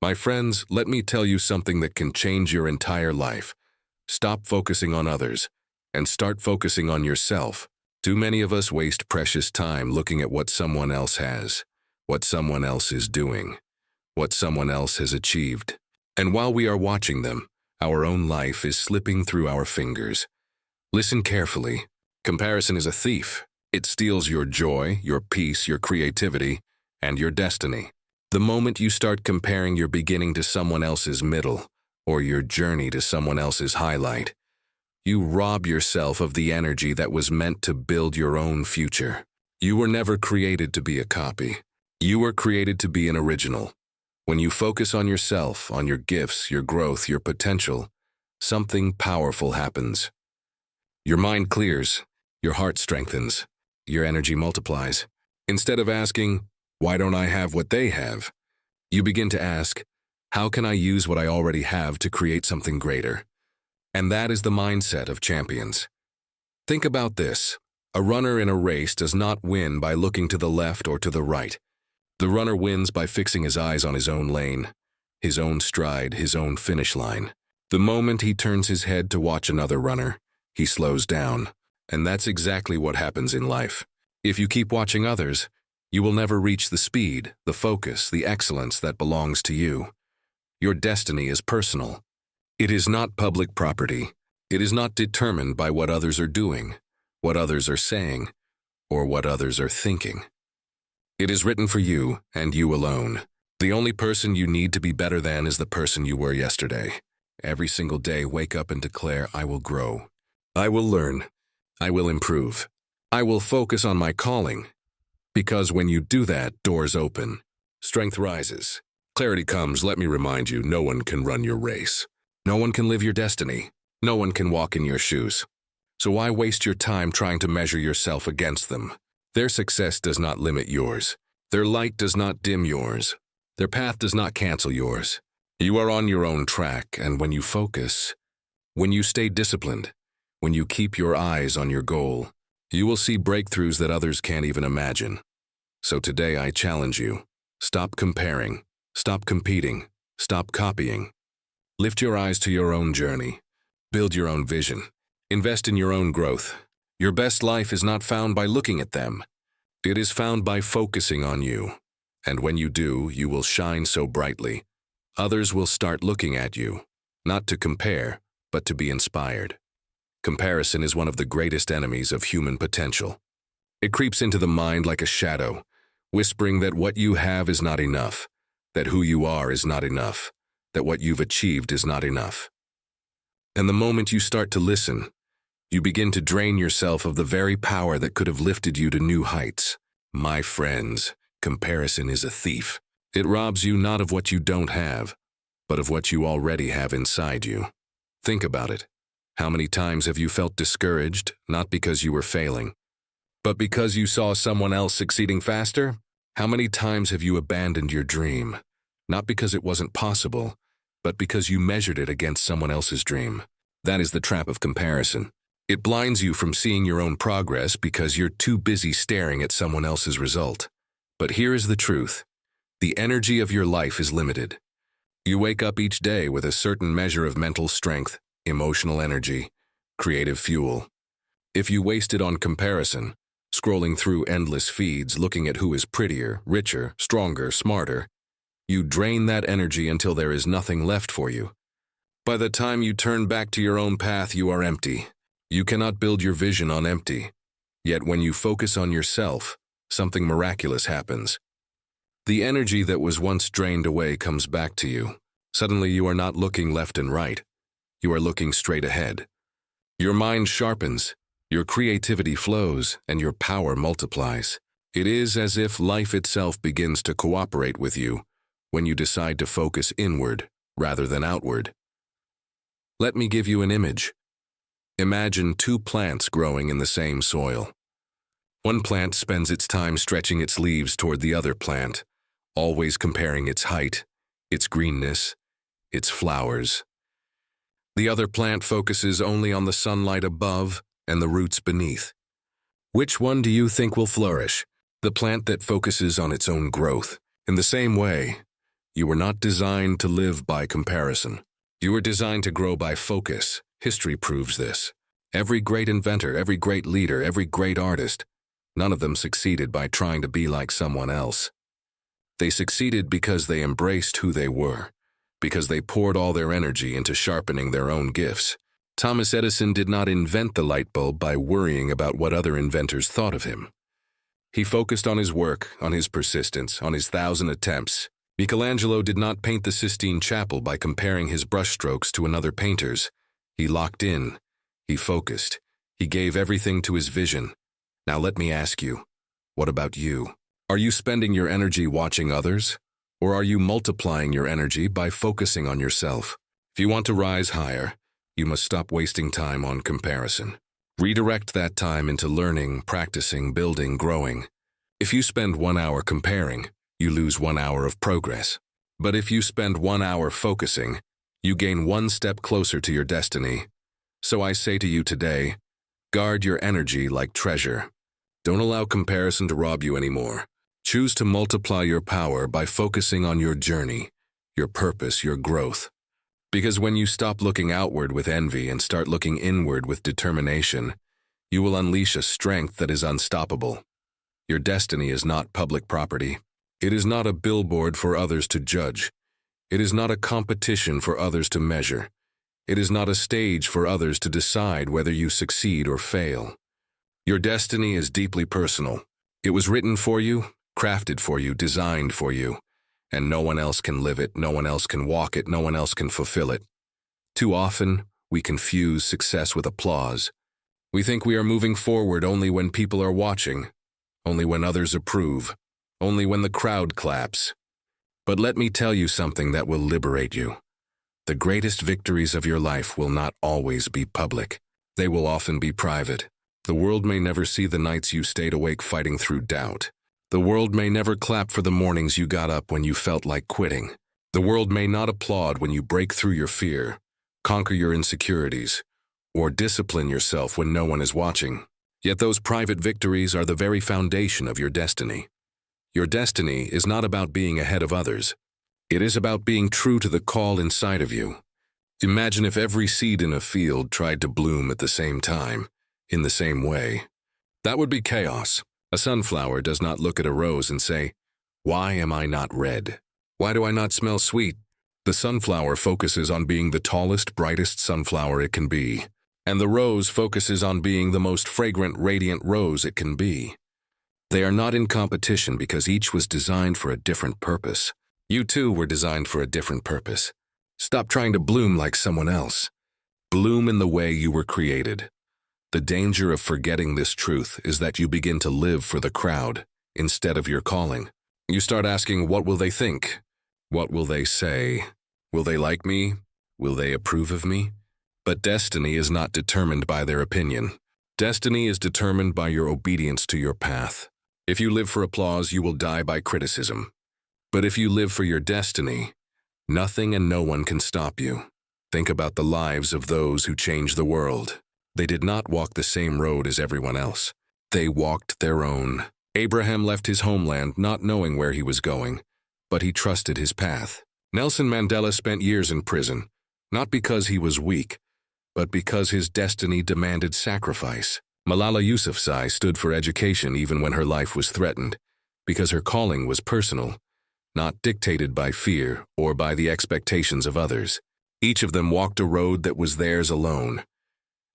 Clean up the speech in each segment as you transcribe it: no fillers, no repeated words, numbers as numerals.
My friends, let me tell you something that can change your entire life. Stop focusing on others and start focusing on yourself. Too many of us waste precious time looking at what someone else has, what someone else is doing, what someone else has achieved. And while we are watching them, our own life is slipping through our fingers. Listen carefully. Comparison is a thief. It steals your joy, your peace, your creativity, and your destiny. The moment you start comparing your beginning to someone else's middle, or your journey to someone else's highlight, you rob yourself of the energy that was meant to build your own future. You were never created to be a copy. You were created to be an original. When you focus on yourself, on your gifts, your growth, your potential, something powerful happens. Your mind clears, your heart strengthens, your energy multiplies. Instead of asking, "Why don't I have what they have?" you begin to ask, "How can I use what I already have to create something greater?" And that is the mindset of champions. Think about this. A runner in a race does not win by looking to the left or to the right. The runner wins by fixing his eyes on his own lane, his own stride, his own finish line. The moment he turns his head to watch another runner, he slows down. And that's exactly what happens in life. If you keep watching others, you will never reach the speed, the focus, the excellence that belongs to you. Your destiny is personal. It is not public property. It is not determined by what others are doing, what others are saying, or what others are thinking. It is written for you and you alone. The only person you need to be better than is the person you were yesterday. Every single day, wake up and declare, "I will grow. I will learn. I will improve. I will focus on my calling." Because when you do that, doors open. Strength rises. Clarity comes. Let me remind you, no one can run your race. No one can live your destiny. No one can walk in your shoes. So why waste your time trying to measure yourself against them? Their success does not limit yours. Their light does not dim yours. Their path does not cancel yours. You are on your own track, and when you focus, when you stay disciplined, when you keep your eyes on your goal, you will see breakthroughs that others can't even imagine. So today I challenge you. Stop comparing. Stop competing. Stop copying. Lift your eyes to your own journey. Build your own vision. Invest in your own growth. Your best life is not found by looking at them. It is found by focusing on you. And when you do, you will shine so brightly. Others will start looking at you, not to compare, but to be inspired. Comparison is one of the greatest enemies of human potential. It creeps into the mind like a shadow, whispering that what you have is not enough, that who you are is not enough, that what you've achieved is not enough. And the moment you start to listen, you begin to drain yourself of the very power that could have lifted you to new heights. My friends, comparison is a thief. It robs you not of what you don't have, but of what you already have inside you. Think about it. How many times have you felt discouraged, not because you were failing, but because you saw someone else succeeding faster? How many times have you abandoned your dream, not because it wasn't possible, but because you measured it against someone else's dream? That is the trap of comparison. It blinds you from seeing your own progress because you're too busy staring at someone else's result. But here is the truth. The energy of your life is limited. You wake up each day with a certain measure of mental strength, emotional energy, creative fuel. If you waste it on comparison, scrolling through endless feeds looking at who is prettier, richer, stronger, smarter, you drain that energy until there is nothing left for you. By the time you turn back to your own path, you are empty. You cannot build your vision on empty. Yet when you focus on yourself, something miraculous happens. The energy that was once drained away comes back to you. Suddenly you are not looking left and right. You are looking straight ahead. Your mind sharpens, your creativity flows, and your power multiplies. It is as if life itself begins to cooperate with you when you decide to focus inward rather than outward. Let me give you an image. Imagine two plants growing in the same soil. One plant spends its time stretching its leaves toward the other plant, always comparing its height, its greenness, its flowers. The other plant focuses only on the sunlight above and the roots beneath. Which one do you think will flourish? The plant that focuses on its own growth. In the same way, You were not designed to live by comparison. You were designed to grow by focus. History proves this. Every great inventor, every great leader, every great artist, none of them succeeded by trying to be like someone else. They succeeded because they embraced who they were, because they poured all their energy into sharpening their own gifts. Thomas Edison did not invent the light bulb by worrying about what other inventors thought of him. He focused on his work, on his persistence, on his 1,000 attempts. Michelangelo did not paint the Sistine Chapel by comparing his brushstrokes to another painter's. He locked in. He focused. He gave everything to his vision. Now let me ask you, what about you? Are you spending your energy watching others? Or are you multiplying your energy by focusing on yourself? If you want to rise higher, you must stop wasting time on comparison. Redirect that time into learning, practicing, building, growing. If you spend 1 hour comparing, you lose 1 hour of progress. But if you spend 1 hour focusing, you gain 1 step closer to your destiny. So I say to you today, guard your energy like treasure. Don't allow comparison to rob you anymore. Choose to multiply your power by focusing on your journey, your purpose, your growth. Because when you stop looking outward with envy and start looking inward with determination, you will unleash a strength that is unstoppable. Your destiny is not public property. It is not a billboard for others to judge. It is not a competition for others to measure. It is not a stage for others to decide whether you succeed or fail. Your destiny is deeply personal. It was written for you, crafted for you, designed for you, and no one else can live it, no one else can walk it, no one else can fulfill it. Too often, we confuse success with applause. We think we are moving forward only when people are watching, only when others approve, only when the crowd claps. But let me tell you something that will liberate you. The greatest victories of your life will not always be public. They will often be private. The world may never see the nights you stayed awake fighting through doubt. The world may never clap for the mornings you got up when you felt like quitting. The world may not applaud when you break through your fear, conquer your insecurities, or discipline yourself when no one is watching. Yet those private victories are the very foundation of your destiny. Your destiny is not about being ahead of others. It is about being true to the call inside of you. Imagine if every seed in a field tried to bloom at the same time, in the same way. That would be chaos. A sunflower does not look at a rose and say, "Why am I not red? Why do I not smell sweet?" The sunflower focuses on being the tallest, brightest sunflower it can be, and the rose focuses on being the most fragrant, radiant rose it can be. They are not in competition because each was designed for a different purpose. You too were designed for a different purpose. Stop trying to bloom like someone else. Bloom in the way you were created. The danger of forgetting this truth is that you begin to live for the crowd instead of your calling. You start asking, what will they think? What will they say? Will they like me? Will they approve of me? But destiny is not determined by their opinion. Destiny is determined by your obedience to your path. If you live for applause, you will die by criticism. But if you live for your destiny, nothing and no one can stop you. Think about the lives of those who changed the world. They did not walk the same road as everyone else. They walked their own. Abraham left his homeland not knowing where he was going, but he trusted his path. Nelson Mandela spent years in prison, not because he was weak, but because his destiny demanded sacrifice. Malala Yousafzai stood for education even when her life was threatened, because her calling was personal, not dictated by fear or by the expectations of others. Each of them walked a road that was theirs alone.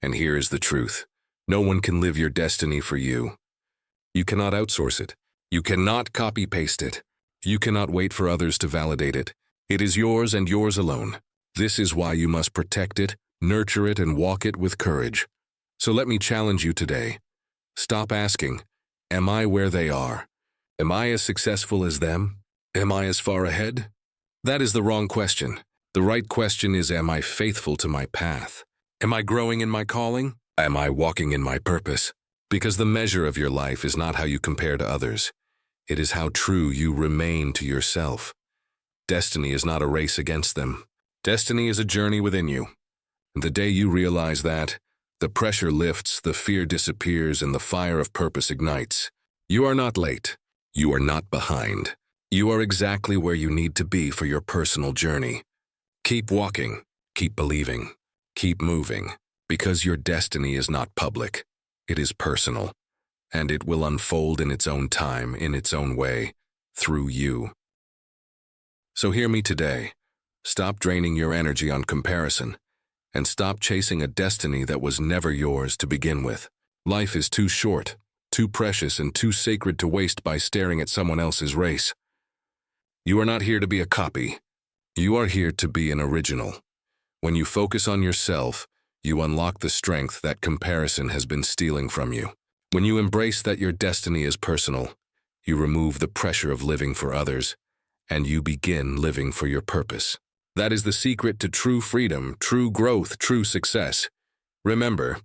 And here is the truth. No one can live your destiny for you. You cannot outsource it. You cannot copy-paste it. You cannot wait for others to validate it. It is yours and yours alone. This is why you must protect it, nurture it, and walk it with courage. So let me challenge you today. Stop asking, am I where they are? Am I as successful as them? Am I as far ahead? That is the wrong question. The right question is, am I faithful to my path? Am I growing in my calling? Am I walking in my purpose? Because the measure of your life is not how you compare to others. It is how true you remain to yourself. Destiny is not a race against them. Destiny is a journey within you. And the day you realize that, the pressure lifts, the fear disappears, and the fire of purpose ignites. You are not late. You are not behind. You are exactly where you need to be for your personal journey. Keep walking, keep believing, keep moving, because your destiny is not public. It is personal, and it will unfold in its own time, in its own way, through you. So hear me today. Stop draining your energy on comparison, and stop chasing a destiny that was never yours to begin with. Life is too short, too precious, and too sacred to waste by staring at someone else's race. You are not here to be a copy. You are here to be an original. When you focus on yourself, you unlock the strength that comparison has been stealing from you. When you embrace that your destiny is personal, you remove the pressure of living for others, and you begin living for your purpose. That is the secret to true freedom, true growth, true success. Remember,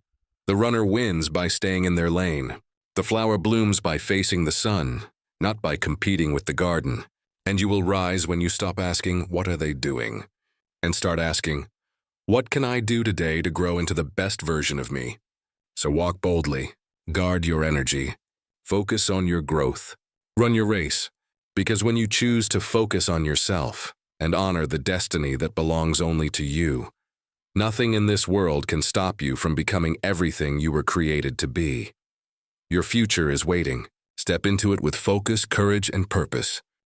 the runner wins by staying in their lane. The flower blooms by facing the sun, not by competing with the garden. And you will rise when you stop asking, "What are they doing?" and start asking, "What can I do today to grow into the best version of me?" So walk boldly, guard your energy, focus on your growth, run your race, because when you choose to focus on yourself and honor the destiny that belongs only to you, nothing in this world can stop you from becoming everything you were created to be. Your future is waiting. Step into it with focus, courage, and purpose.